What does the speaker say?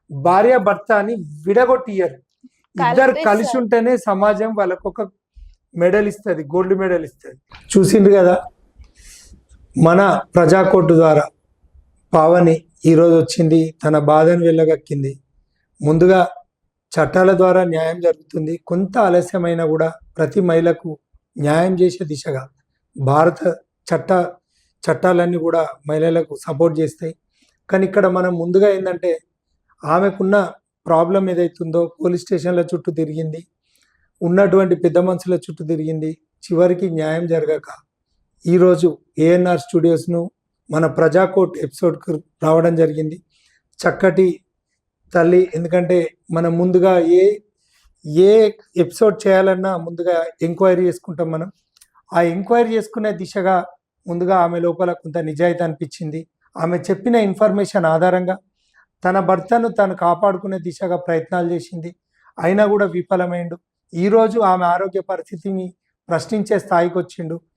భార్య భర్త అని విడగొట్టియరు. ఇద్దరు కలిసి కలిపిస్తారు. ఉంటేనే సమాజం వాళ్ళకు ఒక మెడల్ ఇస్తుంది, గోల్డ్ మెడల్ ఇస్తుంది. చూసిండ్రు కదా, మన ప్రజాకోర్టు ద్వారా పావని ఈరోజు వచ్చింది, తన బాధను వెళ్ళగక్కింది. ముందుగా చట్టాల ద్వారా న్యాయం జరుగుతుంది. కొంత ఆలస్యమైనా కూడా ప్రతి మహిళకు న్యాయం చేసే దిశగా భారత చట్టాలన్నీ కూడా మహిళలకు సపోర్ట్ చేస్తాయి. కానీ ఇక్కడ మనం ముందుగా ఏంటంటే, ఆమెకున్న ప్రాబ్లం ఏదైతుందో పోలీస్ స్టేషన్ల చుట్టూ తిరిగింది, ఉన్నటువంటి పెద్ద మనుషుల చుట్టూ తిరిగింది, చివరికి న్యాయం జరగక ఈరోజు ఏఎన్ఆర్ స్టూడియోస్ను మన ప్రజాకోర్ట్ ఎపిసోడ్కు రావడం జరిగింది. చక్కటి తల్లి, ఎందుకంటే మనం ముందుగా ఏ ఎపిసోడ్ చేయాలన్నా ముందుగా ఎంక్వైరీ చేసుకుంటాం. మనం ఆ ఎంక్వైరీ చేసుకునే దిశగా ముందుగా ఆమె లోపల కొంత నిజాయితీ అనిపించింది. ఆమె చెప్పిన ఇన్ఫర్మేషన్ ఆధారంగా తన భర్తను తను కాపాడుకునే దిశగా ప్రయత్నాలు చేసింది, అయినా కూడా విఫలమైండు. ఈరోజు ఆమె ఆరోగ్య పరిస్థితిని ప్రశ్నించే స్థాయికి వచ్చిండు.